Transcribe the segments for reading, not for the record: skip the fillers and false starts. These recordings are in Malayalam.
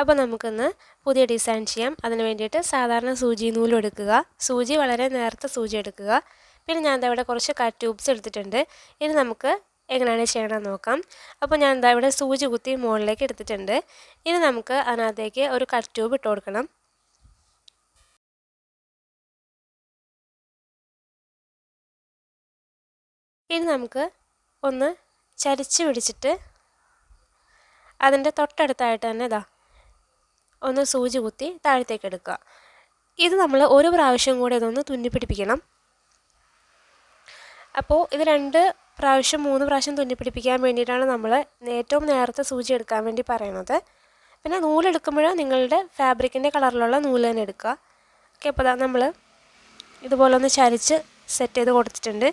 അപ്പോൾ നമുക്കിന്ന് പുതിയ ഡിസൈൻ ചെയ്യാം. അതിന് വേണ്ടിയിട്ട് സാധാരണ സൂചി നൂലും എടുക്കുക. സൂചി വളരെ നേർത്ത സൂചി എടുക്കുക. പിന്നെ ഞാൻ ഇവിടെ കുറച്ച് കട്ട് ട്യൂബ്സ് എടുത്തിട്ടുണ്ട്. ഇനി നമുക്ക് എങ്ങനെയാണ് ചെയ്യണമെന്ന് നോക്കാം. അപ്പോൾ ഞാൻ ഇവിടെ സൂചി കുത്തി മുകളിലേക്ക് എടുത്തിട്ടുണ്ട്. ഇനി നമുക്ക് അതിനകത്തേക്ക് ഒരു കട്ട് ട്യൂബ് ഇട്ട് കൊടുക്കണം. ഇനി നമുക്ക് ഒന്ന് ചരിച്ച് പിടിച്ചിട്ട് അതിൻ്റെ തൊട്ടടുത്തായിട്ട് തന്നെ ഒന്ന് സൂചി കുത്തി താഴത്തേക്ക് എടുക്കുക. ഇത് നമ്മൾ ഒരു പ്രാവശ്യം കൂടി ഇതൊന്ന് തുന്നിപ്പിടിപ്പിക്കണം. അപ്പോൾ ഇത് 2 പ്രാവശ്യം 3 പ്രാവശ്യം തുന്നിപ്പിടിപ്പിക്കാൻ വേണ്ടിയിട്ടാണ് നമ്മൾ ഏറ്റവും നേരത്തെ സൂചി എടുക്കാൻ വേണ്ടി പറയുന്നത്. പിന്നെ നൂലെടുക്കുമ്പോൾ നിങ്ങളുടെ ഫാബ്രിക്കിൻ്റെ കളറിലുള്ള നൂല് തന്നെ എടുക്കുക. ഓക്കെ, അപ്പോൾ നമ്മൾ ഇതുപോലെ ഒന്ന് ചരിച്ച് സെറ്റ് ചെയ്ത് കൊടുത്തിട്ടുണ്ട്.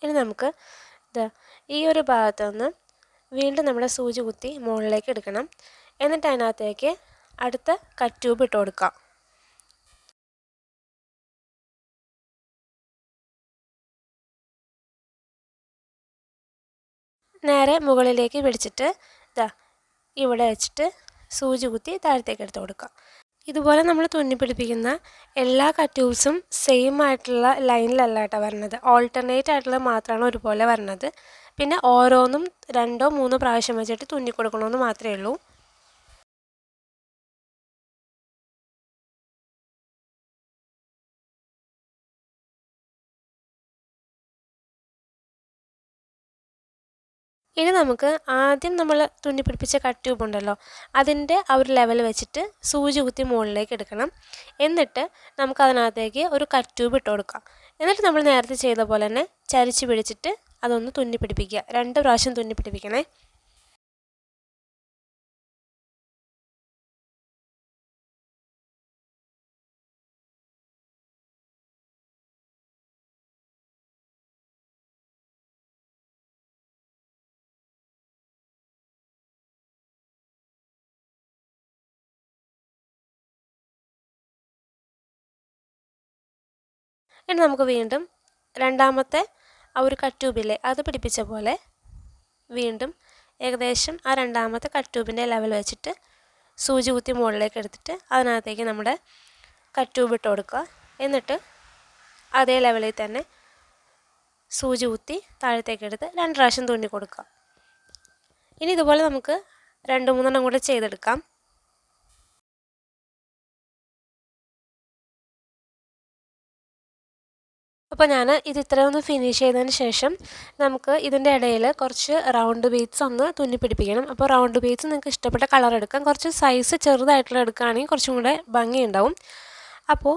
ഇനി നമുക്ക് ഈ ഒരു ഭാഗത്തുനിന്ന് വീണ്ടും നമ്മുടെ സൂചി കുത്തി മുകളിലേക്ക് എടുക്കണം. എന്നിട്ട് അതിനകത്തേക്ക് അടുത്ത കട്ട് ട്യൂബ് ഇട്ട് കൊടുക്കാം. നേരെ മുകളിലേക്ക് പിടിച്ചിട്ട് ഇവിടെ വെച്ചിട്ട് സൂചി കുത്തി താഴത്തേക്ക് എടുത്ത് കൊടുക്കാം. ഇതുപോലെ നമ്മൾ തുന്നിപ്പിടിപ്പിക്കുന്ന എല്ലാ കട്ട് ട്യൂബ്സും സെയിം ആയിട്ടുള്ള ലൈനിലല്ല കേട്ടോ വരുന്നത്. ഓൾട്ടർനേറ്റ് ആയിട്ടുള്ള മാത്രമാണ് ഒരുപോലെ വരുന്നത്. പിന്നെ ഓരോന്നും 2 or 3 പ്രാവശ്യം വെച്ചിട്ട് തുന്നി കൊടുക്കണമെന്ന് മാത്രമേ ഉള്ളൂ. ഇനി നമുക്ക് ആദ്യം നമ്മൾ തുന്നിപ്പിടിപ്പിച്ച കട്ട് ട്യൂബ് ഉണ്ടല്ലോ, അതിൻ്റെ ആ ഒരു ലെവൽ വെച്ചിട്ട് സൂചി കുത്തി മുകളിലേക്ക് എടുക്കണം. എന്നിട്ട് നമുക്ക് അതിനകത്തേക്ക് ഒരു കട്ട് ട്യൂബ് ഇട്ട് കൊടുക്കാം. എന്നിട്ട് നമ്മൾ നേരത്തെ ചെയ്ത പോലെ തന്നെ ചരിച്ച് പിടിച്ചിട്ട് അതൊന്ന് തുന്നിപ്പിടിപ്പിക്കുക. 2 പ്രാവശ്യം തുന്നിപ്പിടിപ്പിക്കണേ. ഇനി നമുക്ക് വീണ്ടും രണ്ടാമത്തെ ആ ഒരു കട്ട് ട്യൂബില്ലേ അത് പിടിപ്പിച്ച പോലെ വീണ്ടും ഏകദേശം ആ രണ്ടാമത്തെ കട്ട് ട്യൂബിൻ്റെ ലെവൽ വെച്ചിട്ട് സൂചി കുത്തി മുകളിലേക്ക് എടുത്തിട്ട് അതിനകത്തേക്ക് നമ്മുടെ കട്ട് ട്യൂബ് ഇട്ട് കൊടുക്കുക. എന്നിട്ട് അതേ ലെവലിൽ തന്നെ സൂചി കുത്തി താഴത്തേക്ക് എടുത്ത് 2 പ്രാവശ്യം തുന്നി കൊടുക്കുക. ഇനി ഇതുപോലെ നമുക്ക് 2-3 കൂടെ ചെയ്തെടുക്കാം. അപ്പോൾ ഞാൻ ഇത് ഇത്രയൊന്ന് ഫിനിഷ് ചെയ്തതിന് ശേഷം നമുക്ക് ഇതിൻ്റെ ഇടയിൽ കുറച്ച് റൗണ്ട് ബീഡ്സ് ഒന്ന് തുന്നിപ്പിടിപ്പിക്കണം. അപ്പോൾ റൗണ്ട് ബീഡ്സ് നിങ്ങൾക്ക് ഇഷ്ടപ്പെട്ട കളർ എടുക്കാം. കുറച്ച് സൈസ് ചെറുതായിട്ടുള്ള എടുക്കുകയാണെങ്കിൽ കുറച്ചും കൂടെ ഭംഗിയുണ്ടാവും. അപ്പോൾ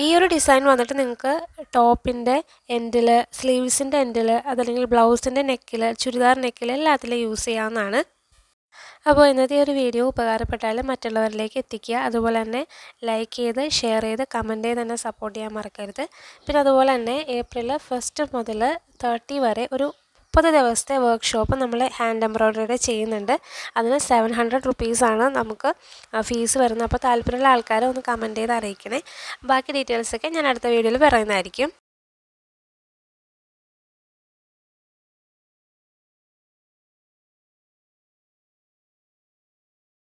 ഈ ഒരു ഡിസൈൻ വന്നിട്ട് നിങ്ങൾക്ക് ടോപ്പിൻ്റെ എൻഡിൽ, സ്ലീവ്സിൻ്റെ എൻഡിൽ, അതല്ലെങ്കിൽ ബ്ലൗസിൻ്റെ നെക്കിൽ, ചുരിദാർ നെക്കിൽ എല്ലാത്തിലും യൂസ് ചെയ്യാവുന്നതാണ്. അപ്പോൾ ഇന്നത്തെ ഒരു വീഡിയോ ഉപകാരപ്പെട്ടാൽ മറ്റുള്ളവരിലേക്ക് എത്തിക്കുക. അതുപോലെ തന്നെ ലൈക്ക് ചെയ്ത് ഷെയർ ചെയ്ത് കമൻറ്റ് ചെയ്ത് തന്നെ സപ്പോർട്ട് ചെയ്യാൻ മറക്കരുത്. പിന്നെ അതുപോലെ തന്നെ April 1 മുതൽ 30 വരെ ഒരു 30 ദിവസത്തെ വർക്ക്ഷോപ്പ് നമ്മൾ ഹാൻഡ് എംബ്രോയ്ഡറിയുടെ ചെയ്യുന്നുണ്ട്. അതിന് 700 rupees നമുക്ക് ഫീസ് വരുന്നത്. അപ്പോൾ താല്പര്യമുള്ള ആൾക്കാരെ ഒന്ന് കമൻറ്റ് ചെയ്ത് അറിയിക്കണേ. ബാക്കി ഡീറ്റെയിൽസൊക്കെ ഞാൻ അടുത്ത വീഡിയോയിൽ പറയുന്നതായിരിക്കും.